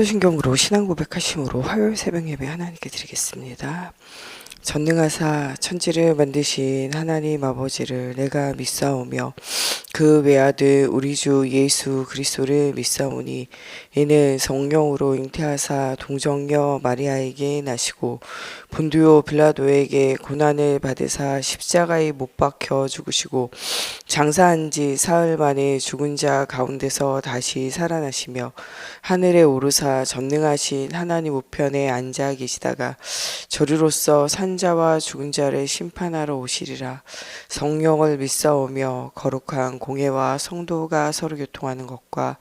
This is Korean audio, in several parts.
신경으로 신앙 고백하심으로 화요일 새벽 예배 하나님께 드리겠습니다. 전능하사 천지를 만드신 하나님 아버지를 내가 믿사오며 그 외아들 우리 주 예수 그리스도를 믿사오니 이는 성령으로 잉태하사 동정녀 마리아에게 나시고 본디오 빌라도에게 고난을 받으사 십자가에 못 박혀 죽으시고 장사한 지 사흘 만에 죽은 자 가운데서 다시 살아나시며 하늘에 오르사 전능하신 하나님 우편에 앉아 계시다가 저리로서 산자와 죽은 자를 심판하러 오시리라. 성령을 믿사오며 거룩한 공예와 성도가 서로 교통하는 것과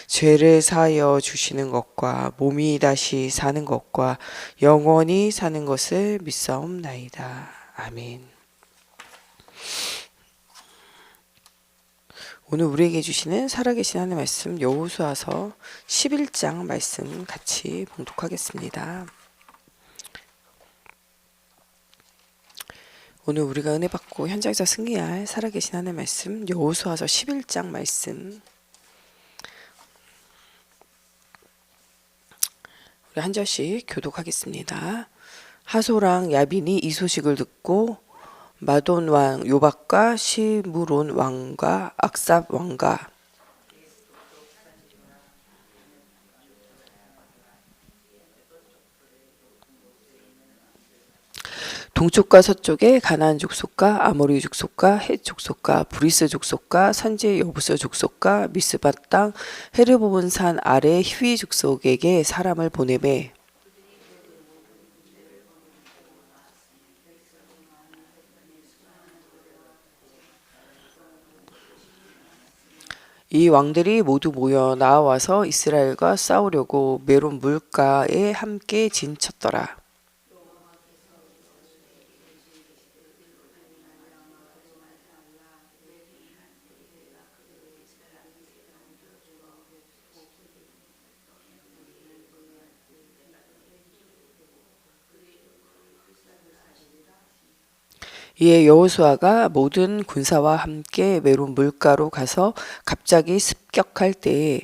죄를 사하여 주시는 것과 몸이 다시 사는 것과 영원히 사는 것을 믿사옵나이다. 아멘. 오늘 우리에게 주시는 살아계신 하나님의 말씀 여호수아서 11장 말씀 같이 봉독하겠습니다. 오늘 우리가 은혜 받고 현장에서 승리할 살아계신 하나님의 말씀 여호수아서 11장 말씀 우리 한 절씩 교독하겠습니다. 하소랑 야빈이 이 소식을 듣고 마돈 왕 요박과 시므론 왕과 악삽 왕과 동쪽과 서쪽에 가나안 족속과 아모리 족속과 헷 족속과 브리스 족속과 산지 여부스 족속과 미스바 땅 헤르보본 산 아래 히위 족속에게 사람을 보내매 이 왕들이 모두 모여 나와서 이스라엘과 싸우려고 메론 물가에 함께 진쳤더라. 이에 여호수아가 모든 군사와 함께 메론 물가로 가서 갑자기 습격할 때에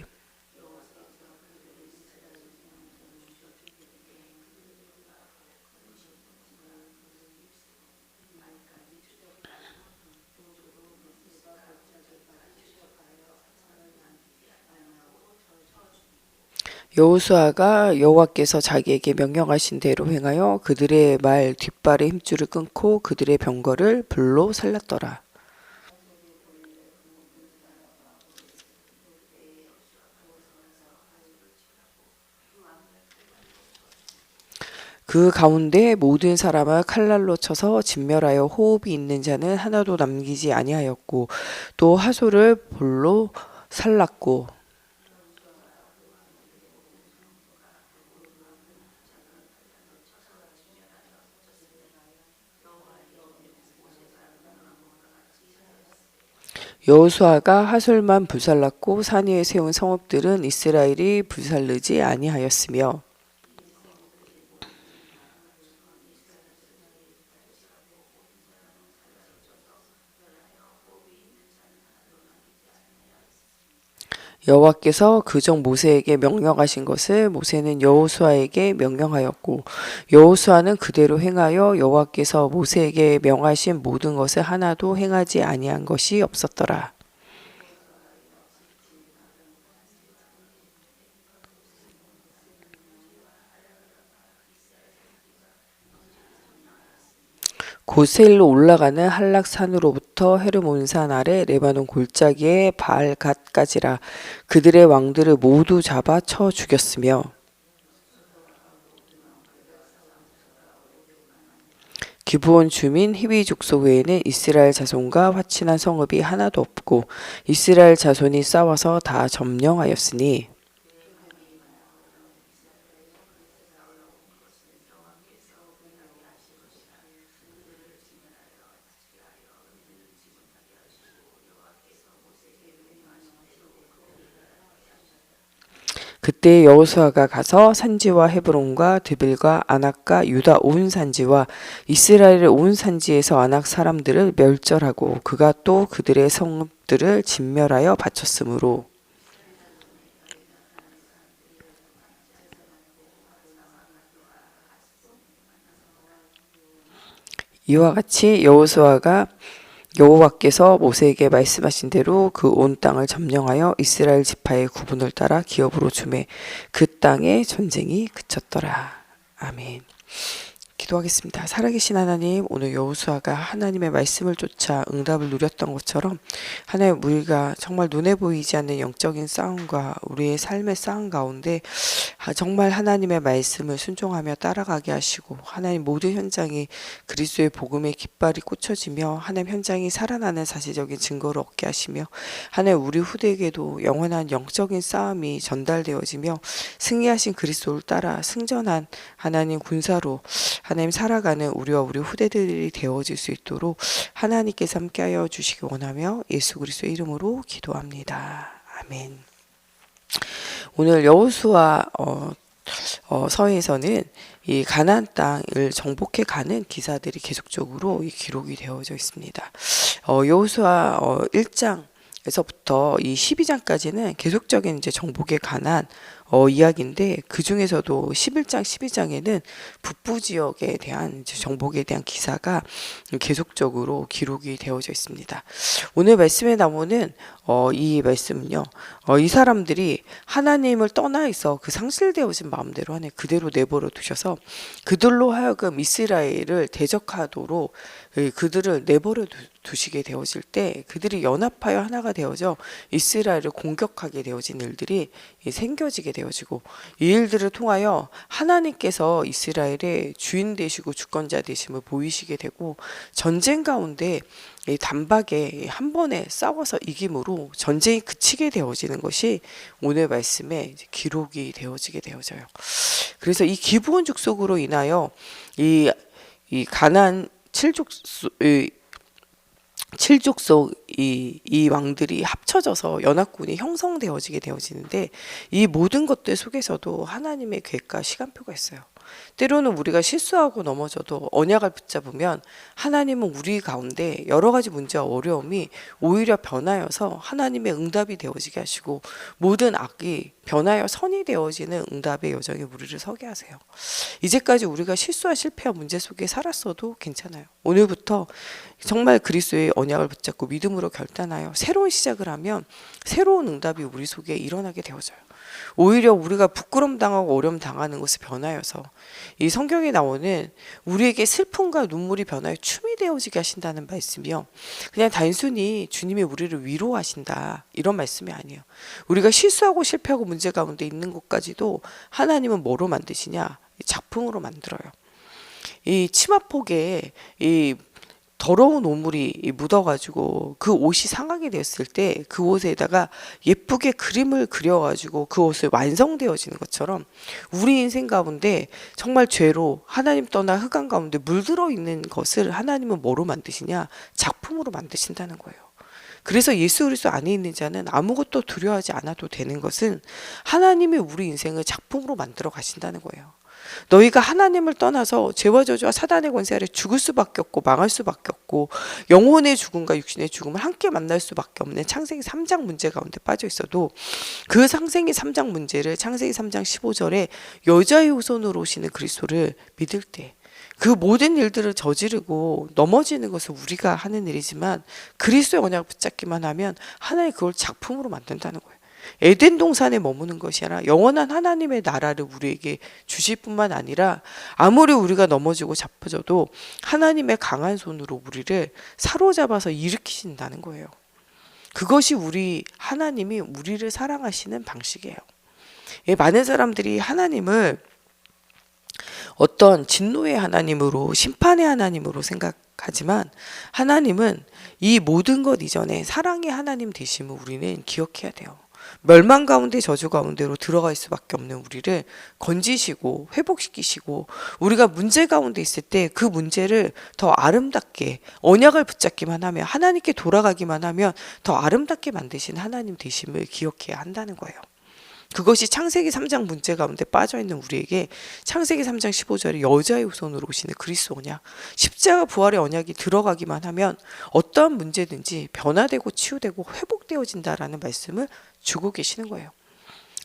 여호수아가 여호와께서 자기에게 명령하신 대로 행하여 그들의 말 뒷발의 힘줄을 끊고 그들의 병거를 불로 살랐더라. 그 가운데 모든 사람을 칼날로 쳐서 진멸하여 호흡이 있는 자는 하나도 남기지 아니하였고 또 하소를 불로 살랐고 여호수아가 하솔만 불살랐고 산 위에 세운 성읍들은 이스라엘이 불살르지 아니하였으며 여호와께서 그종 모세에게 명령하신 것을 모세는 여호수아에게 명령하였고 여호수아는 그대로 행하여 여호와께서 모세에게 명하신 모든 것을 하나도 행하지 아니한 것이 없었더라. 고세일로 올라가는 한락산으로부터 헤르몬산 아래 레바논 골짜기에 바알갓까지라. 그들의 왕들을 모두 잡아 쳐 죽였으며 기브온 주민 히위 족속 외에는 이스라엘 자손과 화친한 성읍이 하나도 없고 이스라엘 자손이 싸워서 다 점령하였으니 그때 여호수아가 가서 산지와 헤브론과 드빌과 아낙과 유다 온 산지와 이스라엘의 온 산지에서 아낙 사람들을 멸절하고 그가 또 그들의 성읍들을 진멸하여 바쳤으므로 이와 같이 여호와께서 모세에게 말씀하신 대로 그 온 땅을 점령하여 이스라엘 지파의 구분을 따라 기업으로 주매 그 땅에 전쟁이 그쳤더라. 아멘. 기도하겠습니다. 살아계신 하나님, 오늘 여호수아가 하나님의 말씀을 쫓아 응답을 누렸던 것처럼 하나님, 우리가 정말 눈에 보이지 않는 영적인 싸움과 우리의 삶의 싸움 가운데 정말 하나님의 말씀을 순종하며 따라가게 하시고 하나님, 모든 현장이 그리스도의 복음의 깃발이 꽂혀지며 하나님, 현장이 살아나는 사실적인 증거를 얻게 하시며 하나님, 우리 후대에게도 영원한 영적인 싸움이 전달되어지며 승리하신 그리스도를 따라 승전한 하나님 군사로 하나님 살아가는 우리와 우리 후대들이 되어질 수 있도록 하나님께서 함께하여 주시기 원하며 예수 그리스도의 이름으로 기도합니다. 아멘. 오늘 여호수아 서에서는 이 가나안 땅을 정복해 가는 기사들이 계속적으로 기록이 되어져 있습니다. 여호수아 1장에서부터 이 12장까지는 계속적인 이제 정복에 관한 이야기인데, 그 중에서도 11장, 12장에는 북부 지역에 대한 정복에 대한 기사가 계속적으로 기록이 되어져 있습니다. 오늘 말씀에 나오는 이 말씀은요, 이 사람들이 하나님을 떠나 있어 그 상실되어진 마음대로 하나님 그대로 내버려 두셔서 그들로 하여금 이스라엘을 대적하도록 그들을 내버려 두시게 되어질 때 그들이 연합하여 하나가 되어져 이스라엘을 공격하게 되어진 일들이 생겨지게 되어지고, 이 일들을 통하여 하나님께서 이스라엘의 주인 되시고 주권자 되심을 보이시게 되고, 전쟁 가운데 단박에 한 번에 싸워서 이김으로 전쟁이 그치게 되어지는 것이 오늘 말씀에 기록이 되어지게 되어져요. 그래서 이 기브온 족속으로 인하여 이 가나안 칠족속 이 왕들이 합쳐져서 연합군이 형성되어지게 되어지는데, 이 모든 것들 속에서도 하나님의 계획과 시간표가 있어요. 때로는 우리가 실수하고 넘어져도 언약을 붙잡으면 하나님은 우리 가운데 여러 가지 문제와 어려움이 오히려 변하여서 하나님의 응답이 되어지게 하시고, 모든 악이 변하여 선이 되어지는 응답의 여정에 우리를 서게 하세요. 이제까지 우리가 실수와 실패와 문제 속에 살았어도 괜찮아요. 오늘부터 정말 그리스도의 언약을 붙잡고 믿음으로 결단하여 새로운 시작을 하면 새로운 응답이 우리 속에 일어나게 되어져요. 오히려 우리가 부끄럼 당하고 어려움 당하는 것을 변하여서 이 성경에 나오는 우리에게 슬픔과 눈물이 변하여 춤이 되어지게 하신다는 말씀이요, 그냥 단순히 주님이 우리를 위로하신다 이런 말씀이 아니에요. 우리가 실수하고 실패하고 문제 가운데 있는 것까지도 하나님은 뭐로 만드시냐? 작품으로 만들어요. 이 치마폭에 이 더러운 오물이 묻어가지고 그 옷이 상하게 됐을 때 그 옷에다가 예쁘게 그림을 그려가지고 그 옷을 완성되어지는 것처럼 우리 인생 가운데 정말 죄로 하나님 떠나 흑암 가운데 물들어 있는 것을 하나님은 뭐로 만드시냐? 작품으로 만드신다는 거예요. 그래서 예수 그리스도 안에 있는 자는 아무것도 두려워하지 않아도 되는 것은 하나님이 우리 인생을 작품으로 만들어 가신다는 거예요. 너희가 하나님을 떠나서 죄와 저주와 사단의 권세 아래 죽을 수밖에 없고 망할 수밖에 없고 영혼의 죽음과 육신의 죽음을 함께 만날 수밖에 없는 창세기 3장 문제 가운데 빠져 있어도, 그 창세기 3장 문제를 창세기 3장 15절에 여자의 후손으로 오시는 그리스도를 믿을 때 그 모든 일들을 저지르고 넘어지는 것은 우리가 하는 일이지만 그리스도의 언약을 붙잡기만 하면 하나님 그걸 작품으로 만든다는 거예요. 에덴 동산에 머무는 것이 아니라 영원한 하나님의 나라를 우리에게 주실 뿐만 아니라, 아무리 우리가 넘어지고 자빠져도 하나님의 강한 손으로 우리를 사로잡아서 일으키신다는 거예요. 그것이 하나님이 우리를 사랑하시는 방식이에요. 많은 사람들이 하나님을 어떤 진노의 하나님으로, 심판의 하나님으로 생각하지만 하나님은 이 모든 것 이전에 사랑의 하나님 되심을 우리는 기억해야 돼요. 멸망 가운데 저주 가운데로 들어갈 수밖에 없는 우리를 건지시고 회복시키시고, 우리가 문제 가운데 있을 때 그 문제를 더 아름답게 언약을 붙잡기만 하면, 하나님께 돌아가기만 하면 더 아름답게 만드신 하나님 되심을 기억해야 한다는 거예요. 그것이 창세기 3장 문제 가운데 빠져있는 우리에게 창세기 3장 15절에 여자의 후손으로 오시는 그리스도 언약, 십자가 부활의 언약이 들어가기만 하면 어떠한 문제든지 변화되고 치유되고 회복되어진다라는 말씀을 주고 계시는 거예요.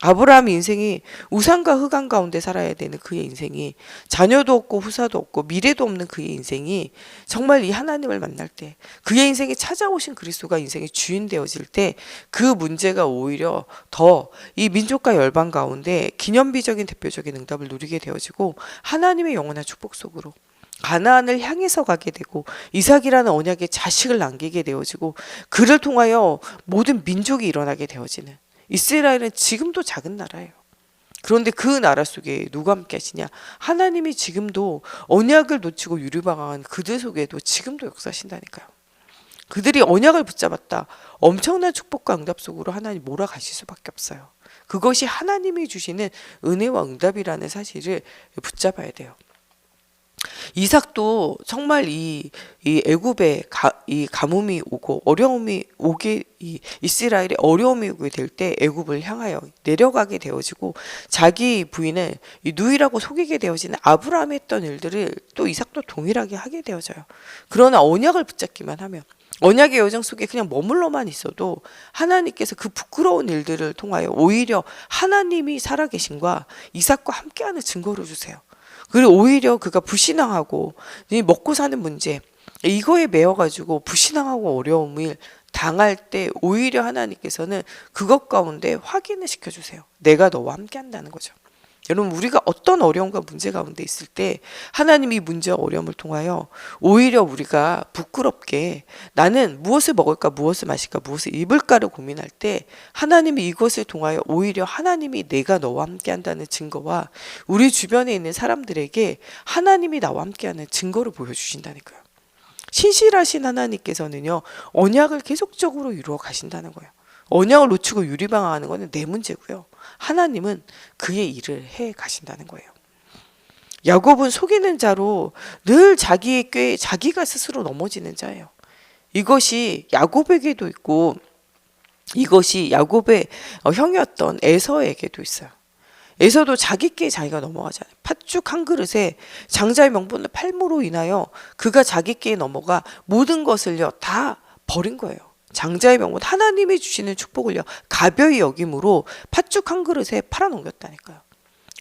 아브라함 인생이 우상과 흑암 가운데 살아야 되는 그의 인생이, 자녀도 없고 후사도 없고 미래도 없는 그의 인생이 정말 이 하나님을 만날 때, 그의 인생에 찾아오신 그리스도가 인생의 주인 되어질 때, 그 문제가 오히려 더 이 민족과 열방 가운데 기념비적인 대표적인 응답을 누리게 되어지고, 하나님의 영원한 축복 속으로 가나안을 향해서 가게 되고, 이삭이라는 언약의 자식을 남기게 되어지고, 그를 통하여 모든 민족이 일어나게 되어지는, 이스라엘은 지금도 작은 나라예요. 그런데 그 나라 속에 누가 함께 하시냐? 하나님이 지금도 언약을 놓치고 유리방황한 그들 속에도 지금도 역사하신다니까요. 그들이 언약을 붙잡았다. 엄청난 축복과 응답 속으로 하나님 몰아가실 수밖에 없어요. 그것이 하나님이 주시는 은혜와 응답이라는 사실을 붙잡아야 돼요. 이삭도 정말 이 애굽에 이 가뭄이 오고 어려움이 오게, 이 이스라엘에 어려움이 오게 될 때 애굽을 향하여 내려가게 되어지고, 자기 부인을 이 누이라고 속이게 되어지는 아브라함이 했던 일들을 또 이삭도 동일하게 하게 되어져요. 그러나 언약을 붙잡기만 하면, 언약의 여정 속에 그냥 머물러만 있어도 하나님께서 그 부끄러운 일들을 통하여 오히려 하나님이 살아계신과 이삭과 함께하는 증거를 주세요. 그리고 오히려 그가 불신앙하고 먹고 사는 문제, 이거에 매여가지고 불신앙하고 어려움을 당할 때 오히려 하나님께서는 그것 가운데 확인을 시켜주세요. 내가 너와 함께 한다는 거죠. 여러분, 우리가 어떤 어려움과 문제 가운데 있을 때 하나님이 문제와 어려움을 통하여 오히려 우리가 부끄럽게 나는 무엇을 먹을까, 무엇을 마실까, 무엇을 입을까를 고민할 때 하나님이 이것을 통하여 오히려 하나님이 내가 너와 함께 한다는 증거와 우리 주변에 있는 사람들에게 하나님이 나와 함께하는 증거를 보여주신다니까요. 신실하신 하나님께서는요, 언약을 계속적으로 이루어 가신다는 거예요. 언약을 놓치고 유리방황하는 것은 내 문제고요. 하나님은 그의 일을 해 가신다는 거예요. 야곱은 속이는 자로 늘 자기의 꾀에 자기가 스스로 넘어지는 자예요. 이것이 야곱에게도 있고, 이것이 야곱의 형이었던 에서에게도 있어요. 에서도 자기 꾀에 자기가 넘어가잖아요. 팥죽 한 그릇에 장자의 명분을 팔므로 인하여 그가 자기 꾀에 넘어가 모든 것을요 다 버린 거예요. 장자의 명분, 하나님이 주시는 축복을요 가벼이 여김으로 팥죽 한 그릇에 팔아넘겼다니까요.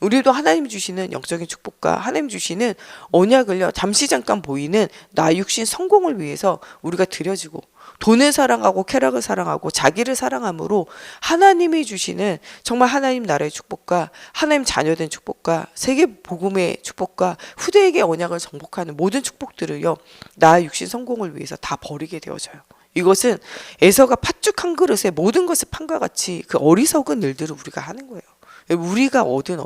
우리도 하나님 주시는 영적인 축복과 하나님 주시는 언약을요 잠시 잠깐 보이는 나 육신 성공을 위해서 우리가 드려지고, 돈을 사랑하고 쾌락을 사랑하고 자기를 사랑함으로 하나님이 주시는 정말 하나님 나라의 축복과 하나님 자녀된 축복과 세계 복음의 축복과 후대에게 언약을 정복하는 모든 축복들을요 나 육신 성공을 위해서 다 버리게 되어져요. 이것은 에서가 팥죽 한 그릇에 모든 것을 판과 같이 그 어리석은 일들을 우리가 하는 거예요. 우리가 얻은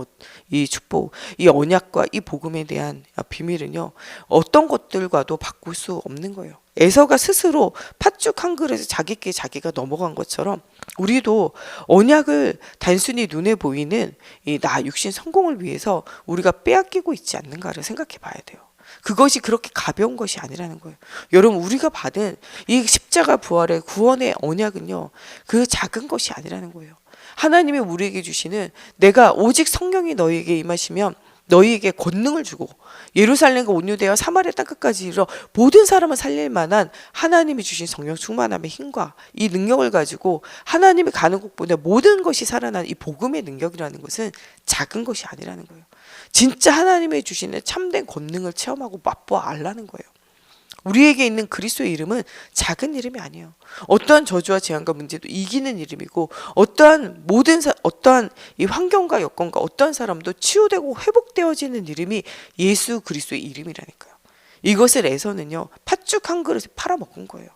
이 축복, 이 언약과 이 복음에 대한 비밀은요 어떤 것들과도 바꿀 수 없는 거예요. 에서가 스스로 팥죽 한 그릇에 자기께 자기가 넘어간 것처럼 우리도 언약을 단순히 눈에 보이는 이 나 육신 성공을 위해서 우리가 빼앗기고 있지 않는가를 생각해 봐야 돼요. 그것이 그렇게 가벼운 것이 아니라는 거예요. 여러분, 우리가 받은 이 십자가 부활의 구원의 언약은요 그 작은 것이 아니라는 거예요. 하나님이 우리에게 주시는, 내가 오직 성령이 너희에게 임하시면 너희에게 권능을 주고 예루살렘과 온 유대와 사마리아 땅끝까지 이르러 모든 사람을 살릴 만한 하나님이 주신 성령 충만함의 힘과 이 능력을 가지고 하나님이 가는 곳보다 모든 것이 살아나는 이 복음의 능력이라는 것은 작은 것이 아니라는 거예요. 진짜 하나님이 주시는 참된 권능을 체험하고 맛보아 알라는 거예요. 우리에게 있는 그리스도의 이름은 작은 이름이 아니에요. 어떠한 저주와 재앙과 문제도 이기는 이름이고, 어떠한 이 환경과 여건과 어떠한 사람도 치유되고 회복되어지는 이름이 예수 그리스도의 이름이라니까요. 이것을 에서는요 팥죽 한 그릇에 팔아먹은 거예요.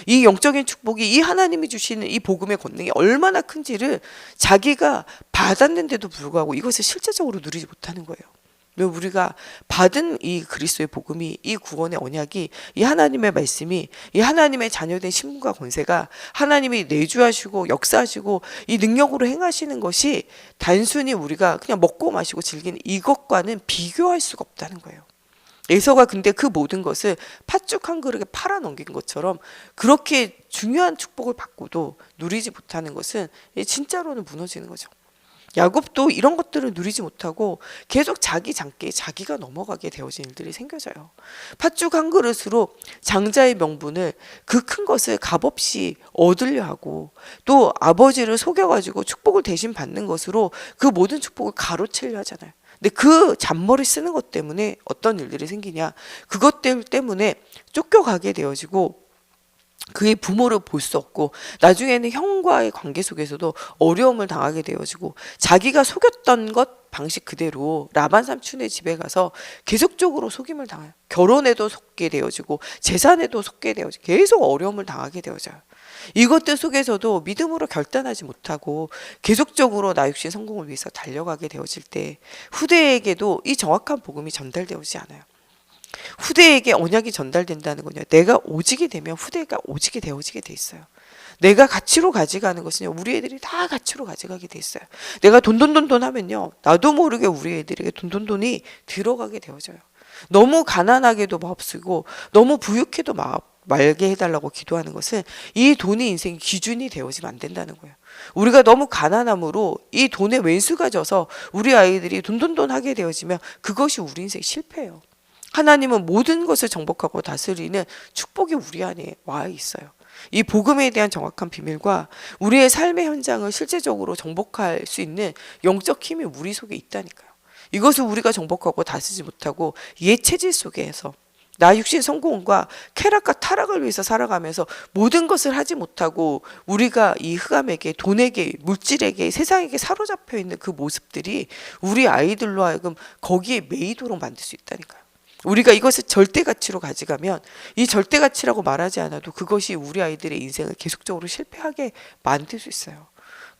이 영적인 축복이, 이 하나님이 주시는 이 복음의 권능이 얼마나 큰지를 자기가 받았는데도 불구하고 이것을 실제적으로 누리지 못하는 거예요. 우리가 받은 이 그리스도의 복음이, 이 구원의 언약이, 이 하나님의 말씀이, 이 하나님의 자녀된 신분과 권세가 하나님이 내주하시고 역사하시고 이 능력으로 행하시는 것이 단순히 우리가 그냥 먹고 마시고 즐기는 이것과는 비교할 수가 없다는 거예요. 에서가 근데 그 모든 것을 팥죽 한 그릇에 팔아넘긴 것처럼 그렇게 중요한 축복을 받고도 누리지 못하는 것은 진짜로는 무너지는 거죠. 야곱도 이런 것들을 누리지 못하고 계속 자기 장기에 자기가 넘어가게 되어진 일들이 생겨져요. 팥죽 한 그릇으로 장자의 명분을 그 큰 것을 값없이 얻으려 하고 또 아버지를 속여가지고 축복을 대신 받는 것으로 그 모든 축복을 가로채려 하잖아요. 근데 그 잔머리 쓰는 것 때문에 어떤 일들이 생기냐, 그것들 때문에 쫓겨가게 되어지고 그의 부모를 볼 수 없고 나중에는 형과의 관계 속에서도 어려움을 당하게 되어지고 자기가 속였던 것 방식 그대로 라반 삼촌의 집에 가서 계속적으로 속임을 당해요. 결혼에도 속게 되어지고 재산에도 속게 되어지고 계속 어려움을 당하게 되어져요. 이것들 속에서도 믿음으로 결단하지 못하고 계속적으로 나 육신 성공을 위해서 달려가게 되어질 때 후대에게도 이 정확한 복음이 전달되어지지 않아요. 후대에게 언약이 전달된다는 거냐, 내가 오지게 되면 후대가 오지게 되어지게 돼 있어요. 내가 가치로 가져가는 것은요, 우리 애들이 다 가치로 가져가게 돼 있어요. 내가 돈돈돈돈 하면요, 나도 모르게 우리 애들에게 돈돈돈이 들어가게 되어져요. 너무 가난하게도 마음쓰고 너무 부유해도 말게 해달라고 기도하는 것은 이 돈이 인생의 기준이 되어지면 안 된다는 거예요. 우리가 너무 가난함으로 이 돈에 왼수가 져서 우리 아이들이 돈돈돈 하게 되어지면 그것이 우리 인생 실패예요. 하나님은 모든 것을 정복하고 다스리는 축복이 우리 안에 와 있어요. 이 복음에 대한 정확한 비밀과 우리의 삶의 현장을 실제적으로 정복할 수 있는 영적 힘이 우리 속에 있다니까요. 이것을 우리가 정복하고 다스리지 못하고 옛 체질 속에서 나 육신 성공과 쾌락과 타락을 위해서 살아가면서 모든 것을 하지 못하고 우리가 이 흑암에게, 돈에게, 물질에게, 세상에게 사로잡혀 있는 그 모습들이 우리 아이들로 하여금 거기에 매이도록 만들 수 있다니까요. 우리가 이것을 절대 가치로 가져가면 이 절대 가치라고 말하지 않아도 그것이 우리 아이들의 인생을 계속적으로 실패하게 만들 수 있어요.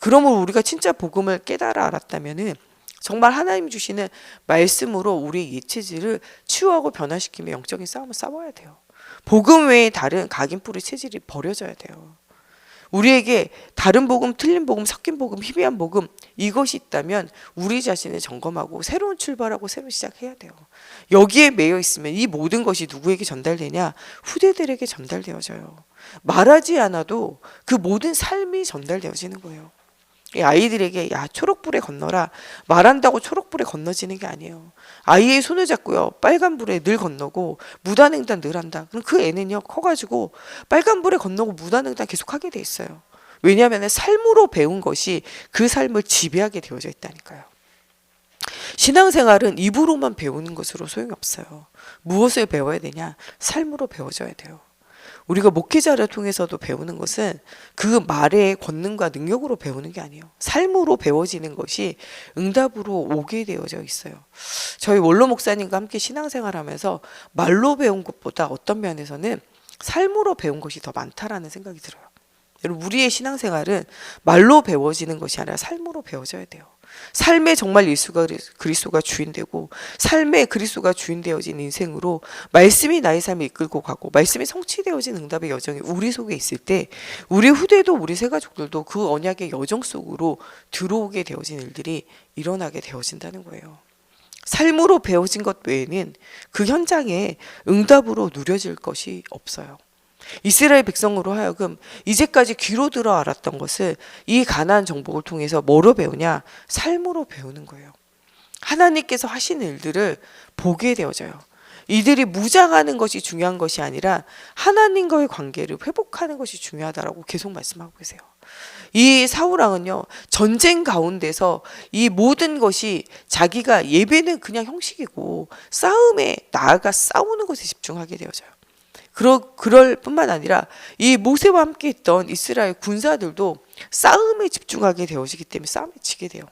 그러므로 우리가 진짜 복음을 깨달아 알았다면은 정말 하나님 주시는 말씀으로 우리의 예체질을 치유하고 변화시키며 영적인 싸움을 싸워야 돼요. 복음 외에 다른 각인뿌리 체질이 버려져야 돼요. 우리에게 다른 복음, 틀린 복음, 섞인 복음, 희미한 복음 이것이 있다면 우리 자신을 점검하고 새로운 출발하고 새로운 시작해야 돼요. 여기에 매여 있으면 이 모든 것이 누구에게 전달되냐? 후대들에게 전달되어져요. 말하지 않아도 그 모든 삶이 전달되어지는 거예요. 이 아이들에게 야 초록불에 건너라 말한다고 초록불에 건너지는 게 아니에요. 아이의 손을 잡고요 빨간불에 늘 건너고 무단횡단 늘 한다. 그럼 그 애는요 커가지고 빨간불에 건너고 무단횡단 계속 하게 돼 있어요. 왜냐하면 삶으로 배운 것이 그 삶을 지배하게 되어져 있다니까요. 신앙생활은 입으로만 배우는 것으로 소용이 없어요. 무엇을 배워야 되냐? 삶으로 배워져야 돼요. 우리가 목회자를 통해서도 배우는 것은 그 말의 권능과 능력으로 배우는 게 아니에요. 삶으로 배워지는 것이 응답으로 오게 되어져 있어요. 저희 원로 목사님과 함께 신앙생활하면서 말로 배운 것보다 어떤 면에서는 삶으로 배운 것이 더 많다라는 생각이 들어요. 여러분, 우리의 신앙생활은 말로 배워지는 것이 아니라 삶으로 배워져야 돼요. 삶에 정말 예수가 그리스도가 주인되고 삶에 그리스도가 주인되어진 인생으로 말씀이 나의 삶을 이끌고 가고 말씀이 성취되어진 응답의 여정이 우리 속에 있을 때 우리 후대도 우리 새가족들도 그 언약의 여정 속으로 들어오게 되어진 일들이 일어나게 되어진다는 거예요. 삶으로 배워진 것 외에는 그 현장에 응답으로 누려질 것이 없어요. 이스라엘 백성으로 하여금 이제까지 귀로 들어 알았던 것을 이 가나안 정복을 통해서 뭐로 배우냐? 삶으로 배우는 거예요. 하나님께서 하시는 일들을 보게 되어져요. 이들이 무장하는 것이 중요한 것이 아니라 하나님과의 관계를 회복하는 것이 중요하다라고 계속 말씀하고 계세요. 이 사울왕은요 전쟁 가운데서 이 모든 것이 자기가 예배는 그냥 형식이고 싸움에 나아가 싸우는 것에 집중하게 되어져요. 그럴 뿐만 아니라 이 모세와 함께 있던 이스라엘 군사들도 싸움에 집중하게 되어지기 때문에 싸움에 지게 돼요.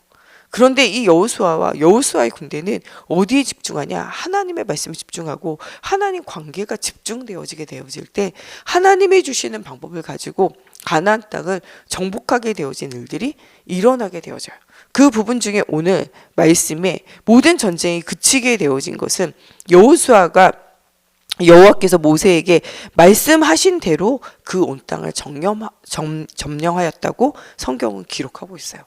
그런데 이 여호수아의 군대는 어디에 집중하냐? 하나님의 말씀에 집중하고 하나님 관계가 집중되어지게 되어질 때 하나님이 주시는 방법을 가지고 가나안 땅을 정복하게 되어진 일들이 일어나게 되어져요. 그 부분 중에 오늘 말씀에 모든 전쟁이 그치게 되어진 것은 여호와께서 모세에게 말씀하신 대로 그 온 땅을 점령하였다고 성경은 기록하고 있어요.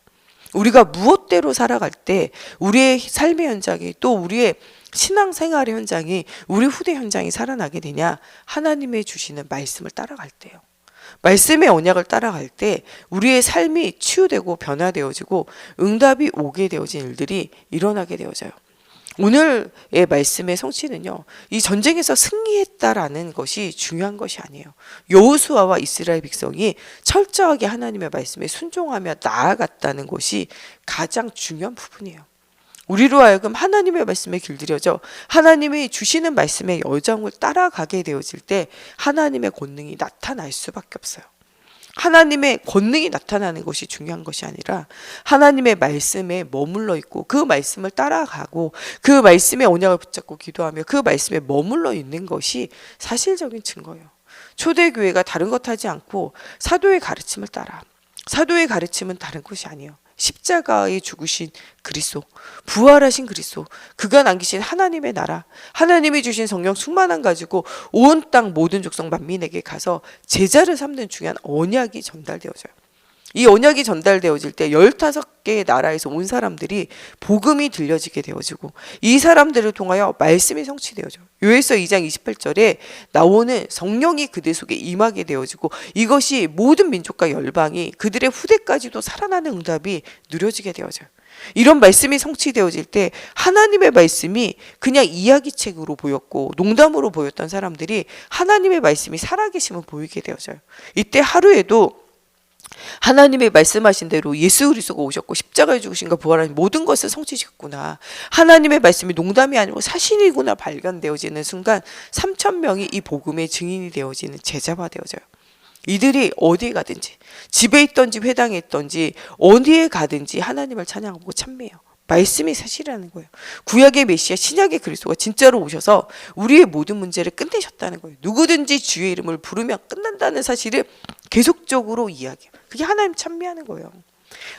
우리가 무엇대로 살아갈 때 우리의 삶의 현장이 또 우리의 신앙생활의 현장이 우리 후대 현장이 살아나게 되냐? 하나님의 주시는 말씀을 따라갈 때요. 말씀의 언약을 따라갈 때 우리의 삶이 치유되고 변화되어지고 응답이 오게 되어진 일들이 일어나게 되어져요. 오늘의 말씀의 성취는요, 이 전쟁에서 승리했다라는 것이 중요한 것이 아니에요. 여호수아와 이스라엘 백성이 철저하게 하나님의 말씀에 순종하며 나아갔다는 것이 가장 중요한 부분이에요. 우리로 하여금 하나님의 말씀에 길들여져 하나님이 주시는 말씀의 여정을 따라가게 되어질 때 하나님의 권능이 나타날 수밖에 없어요. 하나님의 권능이 나타나는 것이 중요한 것이 아니라 하나님의 말씀에 머물러 있고 그 말씀을 따라가고 그 말씀의 언약을 붙잡고 기도하며 그 말씀에 머물러 있는 것이 사실적인 증거예요. 초대교회가 다른 것 하지 않고 사도의 가르침을 따라, 사도의 가르침은 다른 것이 아니에요. 십자가에 죽으신 그리스도, 부활하신 그리스도, 그가 남기신 하나님의 나라, 하나님이 주신 성령 충만함 가지고 온 땅 모든 족속 만민에게 가서 제자를 삼는 중요한 언약이 전달되어져요. 이 언약이 전달되어질 때 15개의 나라에서 온 사람들이 복음이 들려지게 되어지고 이 사람들을 통하여 말씀이 성취되어져요. 요에서 2장 28절에 나오는 성령이 그들 속에 임하게 되어지고 이것이 모든 민족과 열방이 그들의 후대까지도 살아나는 응답이 누려지게 되어져요. 이런 말씀이 성취되어질 때 하나님의 말씀이 그냥 이야기책으로 보였고 농담으로 보였던 사람들이 하나님의 말씀이 살아계심을 보이게 되어져요. 이때 하루에도 하나님의 말씀하신 대로 예수 그리스도가 오셨고 십자가에 죽으신가 부활하신 모든 것을 성취시켰구나, 하나님의 말씀이 농담이 아니고 사실이구나 발견되어지는 순간 3,000명이 이 복음의 증인이 되어지는 제자가 되어져요. 이들이 어디에 가든지, 집에 있던지 회당에 있던지 어디에 가든지 하나님을 찬양하고 찬미해요. 말씀이 사실이라는 거예요. 구약의 메시아, 신약의 그리스도가 진짜로 오셔서 우리의 모든 문제를 끝내셨다는 거예요. 누구든지 주의 이름을 부르면 끝난다는 사실을 계속적으로 이야기해요. 그게 하나님 찬미하는 거예요.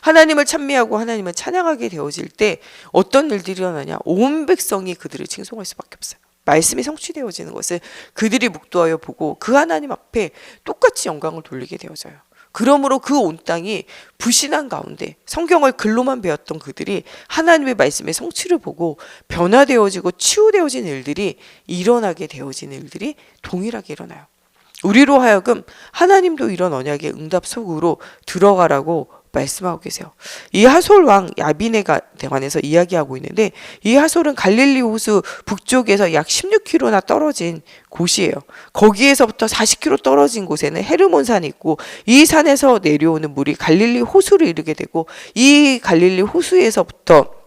하나님을 찬미하고 하나님을 찬양하게 되어질 때 어떤 일들이 일어나냐, 온 백성이 그들을 칭송할 수밖에 없어요. 말씀이 성취되어지는 것을 그들이 묵도하여 보고 그 하나님 앞에 똑같이 영광을 돌리게 되어져요. 그러므로 그 온 땅이 불신한 가운데 성경을 글로만 배웠던 그들이 하나님의 말씀의 성취를 보고 변화되어지고 치유되어지는 일들이 일어나게 되어지는 일들이 동일하게 일어나요. 우리로 하여금 하나님도 이런 언약의 응답 속으로 들어가라고 말씀하고 계세요. 이 하솔 왕 야빈에 관해서 이야기하고 있는데, 이 하솔은 갈릴리 호수 북쪽에서 약 16km나 떨어진 곳이에요. 거기에서부터 40km 떨어진 곳에는 헤르몬산이 있고 이 산에서 내려오는 물이 갈릴리 호수를 이르게 되고 이 갈릴리 호수에서부터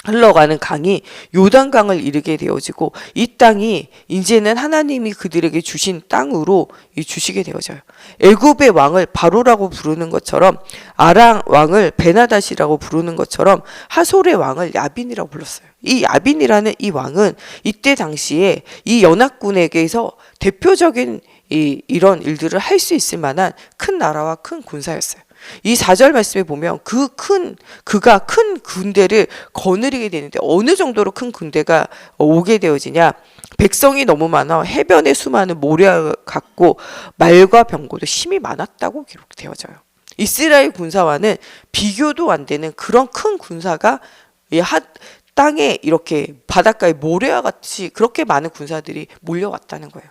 흘러가는 강이 요단강을 이르게 되어지고 이 땅이 이제는 하나님이 그들에게 주신 땅으로 주시게 되어져요. 애굽의 왕을 바로라고 부르는 것처럼 아랑 왕을 베나닷이라고 부르는 것처럼 하솔의 왕을 야빈이라고 불렀어요. 이 야빈이라는 이 왕은 이때 당시에 이 연합군에게서 대표적인 이런 일들을 할 수 있을 만한 큰 나라와 큰 군사였어요. 이 4절 말씀에 보면 그가 큰 군대를 거느리게 되는데 어느 정도로 큰 군대가 오게 되어지냐, 백성이 너무 많아 해변에 수많은 모래가 같고 말과 병거도 힘이 많았다고 기록되어져요. 이스라엘 군사와는 비교도 안 되는 그런 큰 군사가 땅에 이렇게 바닷가에 모래와 같이 그렇게 많은 군사들이 몰려왔다는 거예요.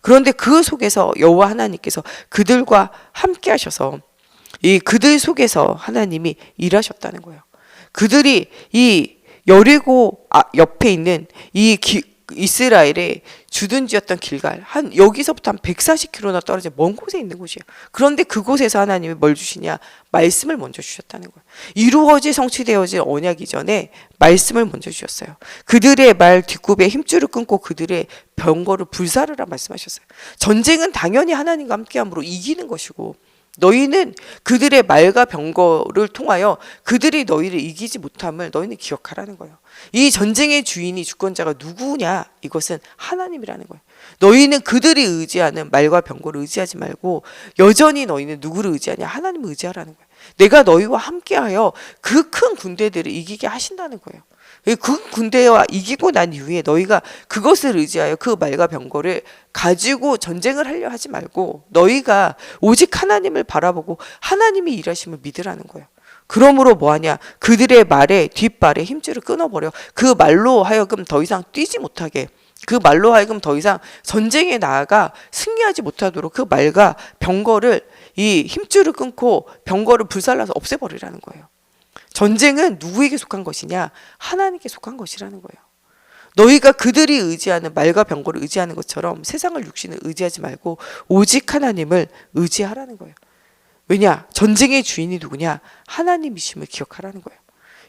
그런데 그 속에서 여호와 하나님께서 그들과 함께 하셔서 이 그들 속에서 하나님이 일하셨다는 거예요. 그들이 이 여리고 옆에 있는 이 이스라엘의 주둔지였던 길갈, 여기서부터 한 140km나 떨어진 먼 곳에 있는 곳이에요. 그런데 그곳에서 하나님이 뭘 주시냐? 말씀을 먼저 주셨다는 거예요. 이루어질 성취되어질 언약 이전에 말씀을 먼저 주셨어요. 그들의 말 뒷굽에 힘줄을 끊고 그들의 병거를 불사르라 말씀하셨어요. 전쟁은 당연히 하나님과 함께함으로 이기는 것이고 너희는 그들의 말과 병거를 통하여 그들이 너희를 이기지 못함을 너희는 기억하라는 거예요. 이 전쟁의 주인이 주권자가 누구냐? 이것은 하나님이라는 거예요. 너희는 그들이 의지하는 말과 병거를 의지하지 말고 여전히 너희는 누구를 의지하냐? 하나님을 의지하라는 거예요. 내가 너희와 함께하여 그 큰 군대들을 이기게 하신다는 거예요. 그 군대와 이기고 난 이후에 너희가 그것을 의지하여 그 말과 병거를 가지고 전쟁을 하려 하지 말고 너희가 오직 하나님을 바라보고 하나님이 일하심을 믿으라는 거예요. 그러므로 뭐하냐? 그들의 말에 뒷발에 힘줄을 끊어버려 그 말로 하여금 더 이상 뛰지 못하게 그 말로 하여금 더 이상 전쟁에 나아가 승리하지 못하도록 그 말과 병거를 이 힘줄을 끊고 병거를 불살라서 없애버리라는 거예요. 전쟁은 누구에게 속한 것이냐? 하나님께 속한 것이라는 거예요. 너희가 그들이 의지하는 말과 병거를 의지하는 것처럼 세상을 육신을 의지하지 말고 오직 하나님을 의지하라는 거예요. 왜냐? 전쟁의 주인이 누구냐? 하나님이심을 기억하라는 거예요.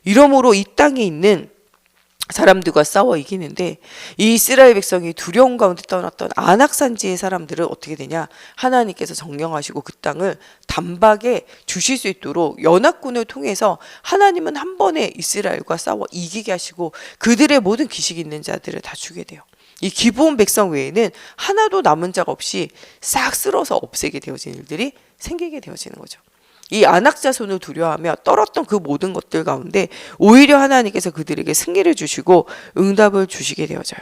이러므로 이 땅에 있는 사람들과 싸워 이기는데 이 이스라엘 백성이 두려움 가운데 떠났던 안악산지의 사람들은 어떻게 되냐? 하나님께서 정령하시고 그 땅을 단박에 주실 수 있도록 연합군을 통해서 하나님은 한 번에 이스라엘과 싸워 이기게 하시고 그들의 모든 기식이 있는 자들을 다 주게 돼요. 이 기브온 백성 외에는 하나도 남은 자가 없이 싹 쓸어서 없애게 되어진 일들이 생기게 되어지는 거죠. 이 안악자손을 두려워하며 떨었던 그 모든 것들 가운데 오히려 하나님께서 그들에게 승리를 주시고 응답을 주시게 되어져요.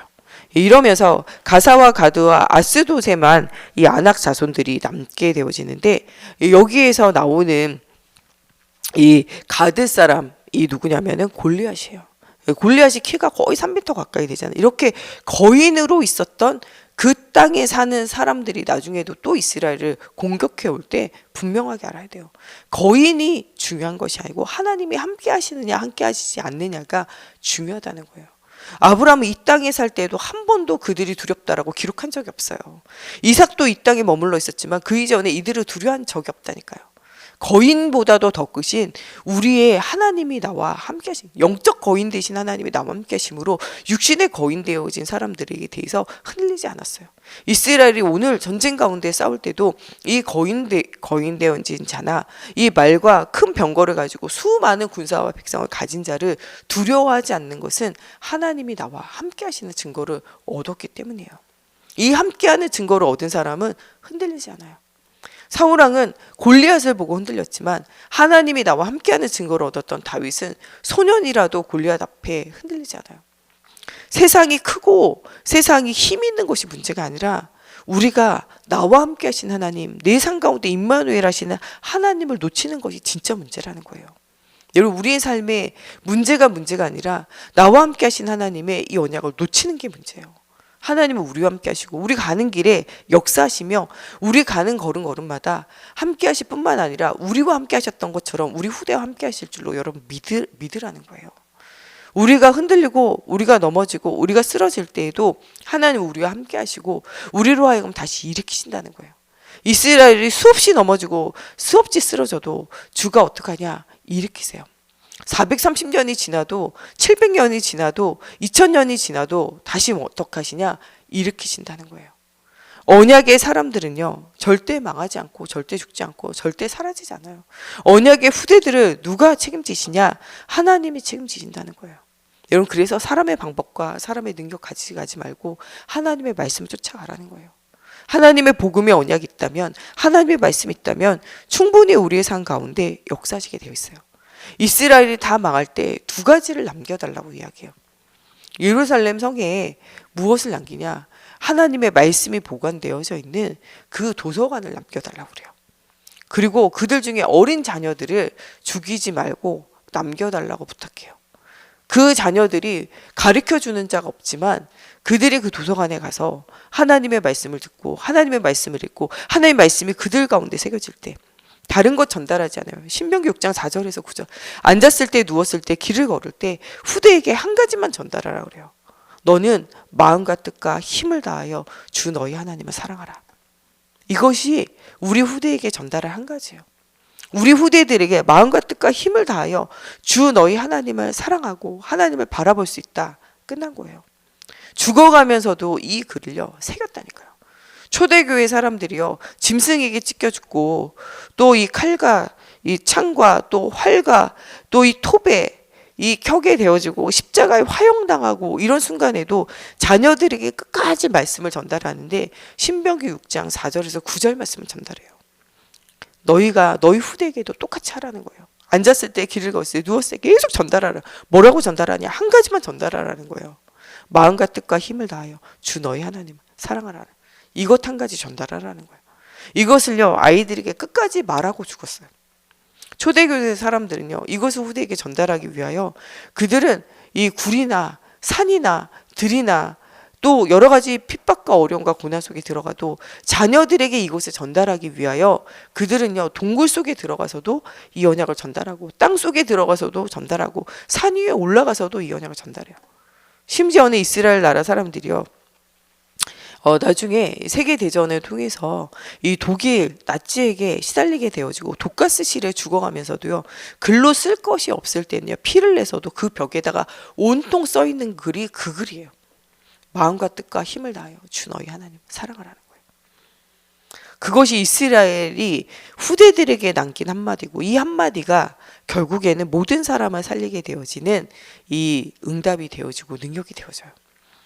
이러면서 가사와 가드와 아스돗에만 이 안악자손들이 남게 되어지는데 여기에서 나오는 이 가드 사람이 누구냐면은 골리앗이에요. 골리앗이 키가 거의 3m 가까이 되잖아요. 이렇게 거인으로 있었던 그 땅에 사는 사람들이 나중에도 또 이스라엘을 공격해 올 때 분명하게 알아야 돼요. 거인이 중요한 것이 아니고 하나님이 함께 하시느냐 함께 하시지 않느냐가 중요하다는 거예요. 아브라함은 이 땅에 살 때에도 한 번도 그들이 두렵다라고 기록한 적이 없어요. 이삭도 이 땅에 머물러 있었지만 그 이전에 이들을 두려워한 적이 없다니까요. 거인보다도 더 크신 우리의 하나님이 나와 함께 하신 영적 거인 되신 하나님이 나와 함께 하심으로 육신의 거인 되어진 사람들에게 대해서 흔들리지 않았어요. 이스라엘이 오늘 전쟁 가운데 싸울 때도 이 거인 되어진 자나 이 말과 큰 병거를 가지고 수많은 군사와 백성을 가진 자를 두려워하지 않는 것은 하나님이 나와 함께 하시는 증거를 얻었기 때문이에요. 이 함께하는 증거를 얻은 사람은 흔들리지 않아요. 사울왕은 골리앗을 보고 흔들렸지만 하나님이 나와 함께하는 증거를 얻었던 다윗은 소년이라도 골리앗 앞에 흔들리지 않아요. 세상이 크고 세상이 힘 있는 것이 문제가 아니라 우리가 나와 함께 하신 하나님, 내 삶 가운데 임마누엘 하시는 하나님을 놓치는 것이 진짜 문제라는 거예요. 여러분, 우리의 삶에 문제가 아니라 나와 함께 하신 하나님의 이 언약을 놓치는 게 문제예요. 하나님은 우리와 함께 하시고 우리 가는 길에 역사하시며 우리 가는 걸음걸음마다 함께 하실 뿐만 아니라 우리와 함께 하셨던 것처럼 우리 후대와 함께 하실 줄로 여러분 믿으라는 거예요. 우리가 흔들리고 우리가 넘어지고 우리가 쓰러질 때에도 하나님은 우리와 함께 하시고 우리로 하여금 다시 일으키신다는 거예요. 이스라엘이 수없이 넘어지고 수없이 쓰러져도 주가 어떡하냐? 일으키세요. 430년이 지나도 700년이 지나도 2000년이 지나도 다시 어떡하시냐? 일으키신다는 거예요. 언약의 사람들은요 절대 망하지 않고 절대 죽지 않고 절대 사라지지 않아요. 언약의 후대들을 누가 책임지시냐? 하나님이 책임지신다는 거예요. 여러분, 그래서 사람의 방법과 사람의 능력 가지 말고 하나님의 말씀을 쫓아가라는 거예요. 하나님의 복음의 언약이 있다면, 하나님의 말씀이 있다면 충분히 우리의 삶 가운데 역사하시게 되어 있어요. 이스라엘이 다 망할 때 두 가지를 남겨달라고 이야기해요. 예루살렘 성에 무엇을 남기냐? 하나님의 말씀이 보관되어져 있는 그 도서관을 남겨달라고 그래요. 그리고 그들 중에 어린 자녀들을 죽이지 말고 남겨달라고 부탁해요. 그 자녀들이 가르쳐주는 자가 없지만 그들이 그 도서관에 가서 하나님의 말씀을 듣고 하나님의 말씀을 읽고 하나님의 말씀이 그들 가운데 새겨질 때 다른 것 전달하지 않아요. 신명기 6장 4절에서 9절. 앉았을 때 누웠을 때 길을 걸을 때 후대에게 한 가지만 전달하라 그래요. 너는 마음과 뜻과 힘을 다하여 주 너희 하나님을 사랑하라. 이것이 우리 후대에게 전달할 한 가지예요. 우리 후대들에게 마음과 뜻과 힘을 다하여 주 너희 하나님을 사랑하고 하나님을 바라볼 수 있다. 끝난 거예요. 죽어가면서도 이 글을요 새겼다니까요. 초대교회 사람들이요 짐승에게 찢겨 죽고 또 이 칼과 이 창과 또 활과 또 이 톱에 이 켜게 되어지고 십자가에 화형당하고 이런 순간에도 자녀들에게 끝까지 말씀을 전달하는데 신명기 6장 4절에서 9절 말씀을 전달해요. 너희가 너희 후대에게도 똑같이 하라는 거예요. 앉았을 때 길을 걷을 때 누웠을 때 계속 전달하라. 뭐라고 전달하냐? 한 가지만 전달하라는 거예요. 마음과 뜻과 힘을 다하여 주 너희 하나님 사랑하라. 이것 한 가지 전달하라는 거예요. 이것을요 아이들에게 끝까지 말하고 죽었어요. 초대교회 사람들은요 이것을 후대에게 전달하기 위하여 그들은 이 굴이나 산이나 들이나 또 여러 가지 핍박과 어려움과 고난 속에 들어가도 자녀들에게 이것을 전달하기 위하여 그들은요 동굴 속에 들어가서도 이 언약을 전달하고 땅 속에 들어가서도 전달하고 산 위에 올라가서도 이 언약을 전달해요. 심지어는 이스라엘 나라 사람들이요 나중에 세계대전을 통해서 이 독일 나치에게 시달리게 되어지고 독가스실에 죽어가면서도요 글로 쓸 것이 없을 때는요 피를 내서도 그 벽에다가 온통 써있는 글이 그 글이에요. 마음과 뜻과 힘을 다하여 주 너희 하나님 사랑하라는 거예요. 그것이 이스라엘이 후대들에게 남긴 한마디고 이 한마디가 결국에는 모든 사람을 살리게 되어지는 이 응답이 되어지고 능력이 되어져요.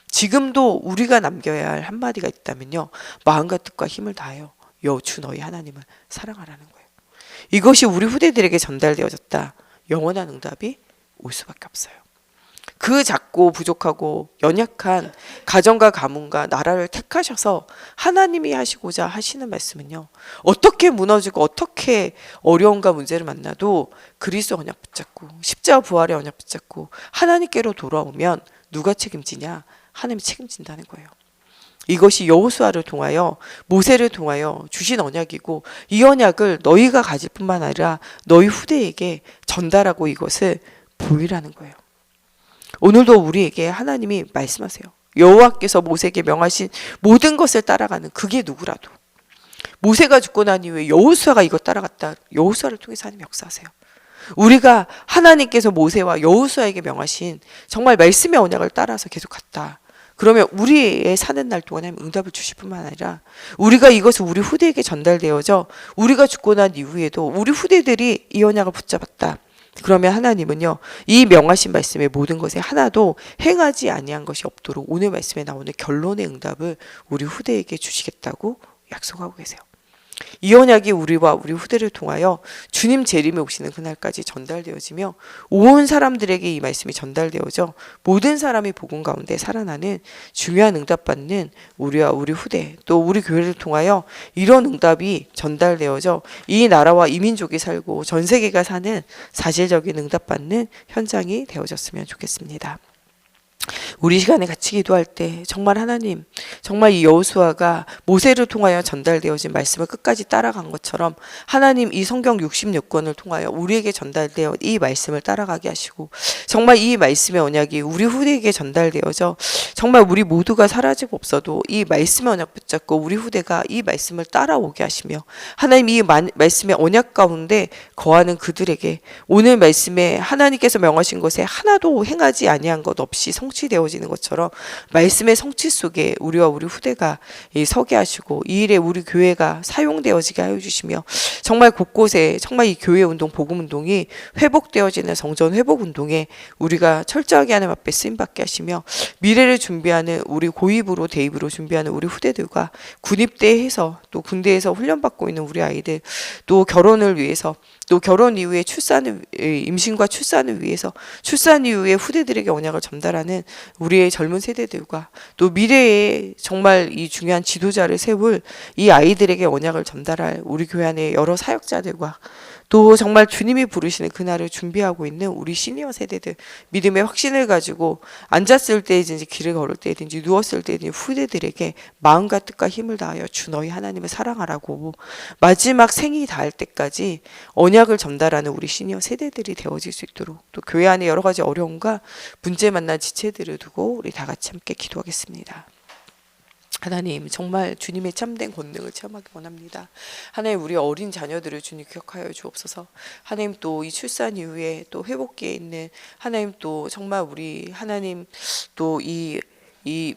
지금도 우리가 남겨야 할 한마디가 있다면요 마음과 뜻과 힘을 다하여 주 너희 하나님을 사랑하라는 거예요. 이것이 우리 후대들에게 전달되어졌다. 영원한 응답이 올 수밖에 없어요. 그 작고 부족하고 연약한 가정과 가문과 나라를 택하셔서 하나님이 하시고자 하시는 말씀은요 어떻게 무너지고 어떻게 어려움과 문제를 만나도 그리스도 언약 붙잡고 십자가 부활의 언약 붙잡고 하나님께로 돌아오면 누가 책임지냐? 하나님이 책임진다는 거예요. 이것이 여호수아를 통하여 모세를 통하여 주신 언약이고 이 언약을 너희가 가질 뿐만 아니라 너희 후대에게 전달하고 이것을 보이라는 거예요. 오늘도 우리에게 하나님이 말씀하세요. 여호와께서 모세에게 명하신 모든 것을 따라가는 그게 누구라도 모세가 죽고 난 이후에 여호수아가 이것 따라갔다. 여호수아를 통해서 하나님 역사하세요. 우리가 하나님께서 모세와 여호수아에게 명하신 정말 말씀의 언약을 따라서 계속 갔다. 그러면 우리의 사는 날 동안 하나님 응답을 주실 뿐만 아니라 우리가 이것을 우리 후대에게 전달되어져 우리가 죽고 난 이후에도 우리 후대들이 이 언약을 붙잡았다. 그러면 하나님은요 이 명하신 말씀의 모든 것에 하나도 행하지 아니한 것이 없도록 오늘 말씀에 나오는 결론의 응답을 우리 후대에게 주시겠다고 약속하고 계세요. 이 언약이 우리와 우리 후대를 통하여 주님 재림에 오시는 그날까지 전달되어지며 온 사람들에게 이 말씀이 전달되어져 모든 사람이 복음 가운데 살아나는 중요한 응답받는 우리와 우리 후대 또 우리 교회를 통하여 이런 응답이 전달되어져 이 나라와 이 민족이 살고 전 세계가 사는 사실적인 응답받는 현장이 되어졌으면 좋겠습니다. 우리 시간에 같이 기도할 때 정말 하나님 정말 이 여호수아가 모세를 통하여 전달되어진 말씀을 끝까지 따라간 것처럼 하나님 이 성경 66권을 통하여 우리에게 전달되어 이 말씀을 따라가게 하시고 정말 이 말씀의 언약이 우리 후대에게 전달되어져 정말 우리 모두가 사라지고 없어도 이 말씀의 언약 붙잡고 우리 후대가 이 말씀을 따라오게 하시며 하나님 이 말씀의 언약 가운데 거하는 그들에게 오늘 말씀에 하나님께서 명하신 것에 하나도 행하지 아니한 것 없이 성취되어지는 것처럼 말씀의 성취 속에 우리와 우리 후대가 서게 하시고 이 일에 우리 교회가 사용되어지게 하여 주시며 정말 곳곳에 정말 이 교회 운동 복음 운동이 회복되어지는 성전 회복 운동에 우리가 철저하게 하나님 앞에 쓰임 받게 하시며 미래를 준비하는 우리 고입으로 대입으로 준비하는 우리 후대들과 군입대해서 또 군대에서 훈련받고 있는 우리 아이들 또 결혼을 위해서 또 결혼 이후에 출산을 임신과 출산을 위해서 출산 이후에 후대들에게 언약을 전달하는 우리의 젊은 세대들과 또 미래에 정말 이 중요한 지도자를 세울 이 아이들에게 언약을 전달할 우리 교회 안의 여러 사역자들과 또 정말 주님이 부르시는 그날을 준비하고 있는 우리 시니어 세대들 믿음의 확신을 가지고 앉았을 때든지 길을 걸을 때든지 누웠을 때든지 후대들에게 마음과 뜻과 힘을 다하여 주 너희 하나님을 사랑하라고 마지막 생이 닿을 때까지 언약을 전달하는 우리 시니어 세대들이 되어질 수 있도록 또 교회 안에 여러 가지 어려움과 문제 만난 지체들을 두고 우리 다 같이 함께 기도하겠습니다. 하나님 정말 주님의 참된 권능을 체험하기 원합니다. 하나님 우리 어린 자녀들을 주님 기억하여 주옵소서. 하나님 또 이 출산 이후에 또 회복기에 있는 하나님 또 정말 우리 하나님 또 이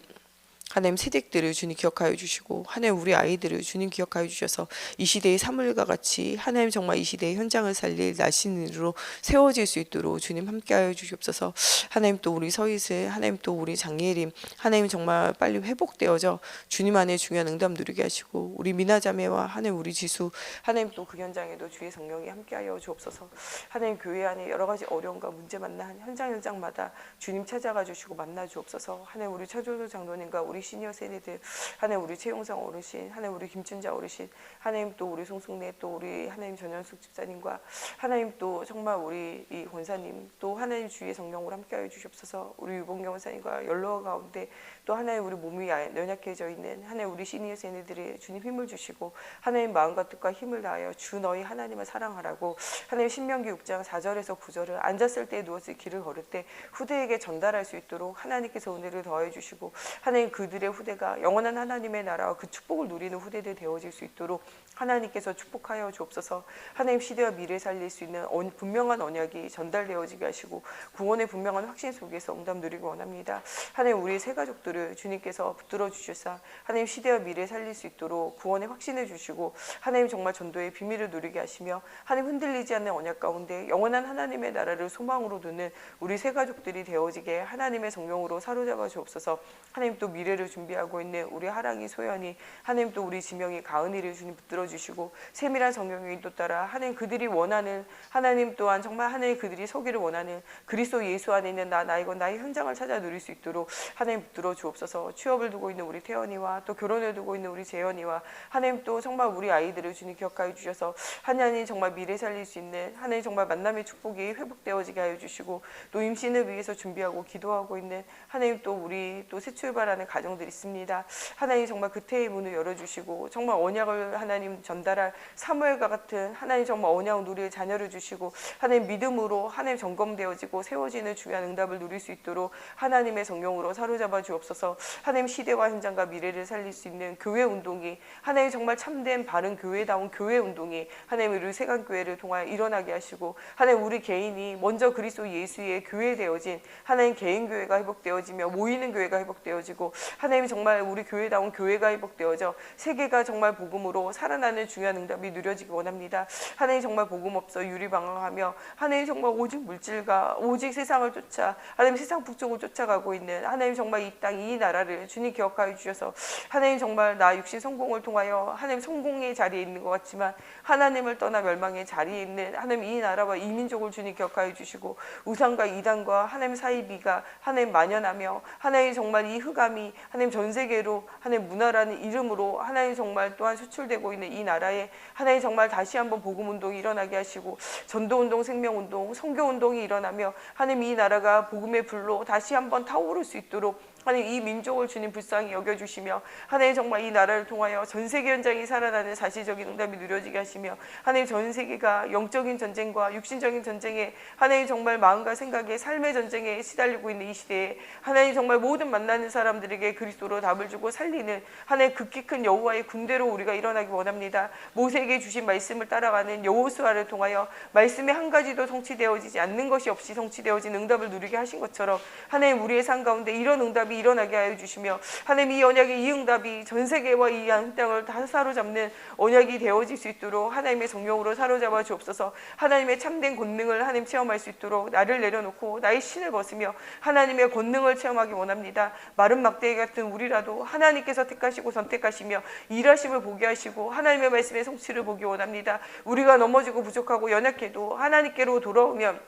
하나님 세대들을 주님 기억하여 주시고 하나님 우리 아이들을 주님 기억하여 주셔서 이 시대의 사물과 같이 하나님 정말 이 시대의 현장을 살릴 나신으로 세워질 수 있도록 주님 함께하여 주시옵소서. 하나님 또 우리 서희슬 하나님 또 우리 장예림 하나님 정말 빨리 회복되어져 주님 안에 중요한 응답 누리게 하시고 우리 미나자매와 하나님 우리 지수 하나님 또 그 현장에도 주의 성령이 함께하여 주옵소서. 하나님 교회 안에 여러 가지 어려움과 문제 만나 현장마다 주님 찾아가 주시고 만나 주옵소서. 하나님 우리 차조도 장로님과 우리 시니어 세대들, 하나님 우리 최용상 어르신, 하나님 우리 김춘자 어르신, 하나님 또 우리 송숙래, 또 우리 하나님 전현숙 집사님과 하나님 또 정말 우리 이 권사님, 또 하나님 주의 성령으로 함께하여 주시옵소서. 우리 유봉경 권사님과 연로와 가운데 또 하나님 우리 몸이 연약해져 있는 하나님 우리 시니어 세대들의 주님 힘을 주시고 하나님 마음과 뜻과 힘을 다하여 주 너희 하나님을 사랑하라고 하나님 신명기 6장 4절에서 9절을 앉았을 때 누웠을 길을 걸을 때 후대에게 전달할 수 있도록 하나님께서 은혜를 더해 주시고 하나님 그들의 후대가 영원한 하나님의 나라와 그 축복을 누리는 후대들 되어질 수 있도록 하나님께서 축복하여 주옵소서. 하나님 시대와 미래 살릴 수 있는 분명한 언약이 전달되어지게 하시고 구원의 분명한 확신 속에서 응답 누리기 원합니다. 하나님 우리 새 가족들을 주님께서 붙들어 주셔서 하나님 시대와 미래 살릴 수 있도록 구원의 확신을 주시고 하나님 정말 전도의 비밀을 누리게 하시며 하나님 흔들리지 않는 언약 가운데 영원한 하나님의 나라를 소망으로 두는 우리 새 가족들이 되어지게 하나님의 성령으로 사로잡아 주옵소서. 하나님 또 미래를 준비하고 있는 우리 하랑이 소연이 하나님 또 우리 지명이 가은이를 주님 붙들어 주시고 세밀한 성경의 인도 따라 하나님 그들이 원하는 하나님 또한 정말 하나님 그들이 서기를 원하는 그리스도 예수 안에 있는 나이건 나의 현장을 찾아 누릴 수 있도록 하나님 붙들어 주옵소서. 취업을 두고 있는 우리 태연이와 또 결혼을 두고 있는 우리 재현이와 하나님 또 정말 우리 아이들을 주님 기억하여 주셔서 하나님 정말 미래 살릴 수 있는 하나님 정말 만남의 축복이 회복되어지게 하여 주시고 또 임신을 위해서 준비하고 기도하고 있는 하나님 또 우리 또 새 출발하는 가정들이 있습니다. 하나님 정말 그태의 문을 열어주시고 정말 언약을 하나님 전달할 사무엘과 같은 하나님 정말 언약 누릴 자녀를 주시고 하나님 믿음으로 하나님 점검되어지고 세워지는 중요한 응답을 누릴 수 있도록 하나님의 성령으로 사로잡아 주옵소서. 하나님 시대와 현장과 미래를 살릴 수 있는 교회 운동이 하나님 정말 참된 바른 교회다운 교회 운동이 하나님 우리 세간교회를 통하여 일어나게 하시고 하나님 우리 개인이 먼저 그리스도 예수의 교회 되어진 하나님 개인 교회가 회복되어지며 모이는 교회가 회복되어지고 하나님 정말 우리 교회다운 교회가 회복되어져 세계가 정말 복음으로 살아나는 중요한 응답이 누려지기 원합니다. 하나님 정말 복음 없어 유리방황하며 하나님 정말 오직 물질과 오직 세상을 쫓아 하나님 세상 북쪽을 쫓아가고 있는 하나님 정말 이 땅 이 나라를 주님 기억하여 주셔서 하나님 정말 나 육신 성공을 통하여 하나님 성공의 자리에 있는 것 같지만 하나님을 떠나 멸망의 자리에 있는 하나님 이 나라와 이 민족을 주님 기억하여 주시고 우상과 이단과 하나님 사이비가 하나님 만연하며 하나님 정말 이 흑암이 하나님 전 세계로 하나님 문화라는 이름으로 하나님 정말 또한 수출되고 있는 이 나라에 하나님 정말 다시 한번 복음 운동이 일어나게 하시고 전도 운동, 생명 운동, 선교 운동이 일어나며 하나님 이 나라가 복음의 불로 다시 한번 타오를 수 있도록 하나님 이 민족을 주님 불쌍히 여겨주시며 하나님 정말 이 나라를 통하여 전 세계 현장이 살아나는 사실적인 응답이 누려지게 하시며 하나님 전 세계가 영적인 전쟁과 육신적인 전쟁에 하나님 정말 마음과 생각의 삶의 전쟁에 시달리고 있는 이 시대에 하나님 정말 모든 만나는 사람들에게 그리스도로 답을 주고 살리는 하나님 극히 큰 여호와의 군대로 우리가 일어나기 원합니다. 모세에게 주신 말씀을 따라가는 여호수아를 통하여 말씀의 한 가지도 성취되어지지 않는 것이 없이 성취되어진 응답을 누리게 하신 것처럼 하나님 우리의 삶 가운데 이런 응답이 일어나게 하여 주시며 하나님 이 언약의 이 응답이 전 세계와 이 한 땅을 다 사로잡는 언약이 되어질 수 있도록 하나님의 성령으로 사로잡아 주옵소서. 하나님의 참된 권능을 하나님 체험할 수 있도록 나를 내려놓고 나의 신을 벗으며 하나님의 권능을 체험하기 원합니다. 마른 막대기 같은 우리라도 하나님께서 택하시고 선택하시며 일하심을 보게 하시고 하나님의 말씀의 성취를 보기 원합니다. 우리가 넘어지고 부족하고 연약해도 하나님께로 돌아오면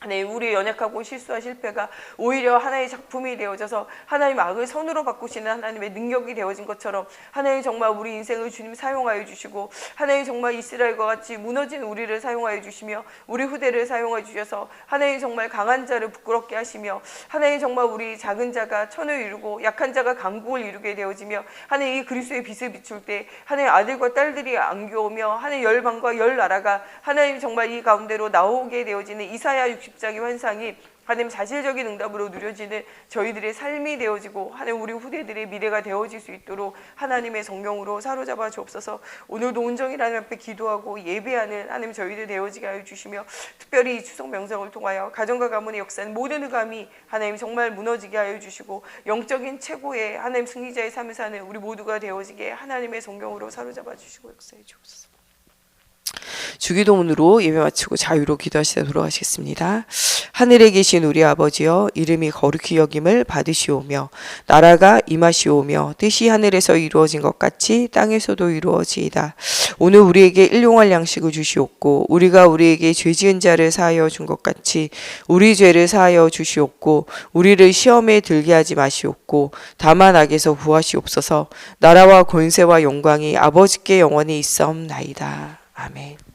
우리의 연약하고 실수와 실패가 오히려 하나의 작품이 되어져서 하나님 악을 선으로 바꾸시는 하나님의 능력이 되어진 것처럼 하나님 정말 우리 인생을 주님 사용하여 주시고 하나님 정말 이스라엘과 같이 무너진 우리를 사용하여 주시며 우리 후대를 사용하여 주셔서 하나님 정말 강한 자를 부끄럽게 하시며 하나님 정말 우리 작은 자가 천을 이루고 약한 자가 강국을 이루게 되어지며 하나님 이 그리스도의 빛을 비출 때 하나님 아들과 딸들이 안겨오며 하나님 열방과 열 나라가 하나님 정말 이 가운데로 나오게 되어지는 이사야 60장의 환상이 하나님 사실적인 응답으로 누려지는 저희들의 삶이 되어지고 하나님 우리 후대들의 미래가 되어질 수 있도록 하나님의 성령으로 사로잡아 주옵소서. 오늘도 온전히 하나님 앞에 기도하고 예배하는 하나님 저희들 되어지게 하여 주시며 특별히 이 추석 명성을 통하여 가정과 가문의 역사는 모든 흑암이 하나님 정말 무너지게 하여 주시고 영적인 최고의 하나님 승리자의 삶을 사는 우리 모두가 되어지게 하나님의 성령으로 사로잡아 주시고 역사해 주옵소서. 주기도문으로 예배 마치고 자유로 기도하시다 돌아가시겠습니다. 하늘에 계신 우리 아버지여, 이름이 거룩히 여김을 받으시오며 나라가 임하시오며 뜻이 하늘에서 이루어진 것 같이 땅에서도 이루어지이다. 오늘 우리에게 일용할 양식을 주시옵고 우리가 우리에게 죄 지은 자를 사하여 준 것 같이 우리 죄를 사하여 주시옵고 우리를 시험에 들게 하지 마시옵고 다만 악에서 구하시옵소서. 나라와 권세와 영광이 아버지께 영원히 있사옵나이다. 아멘.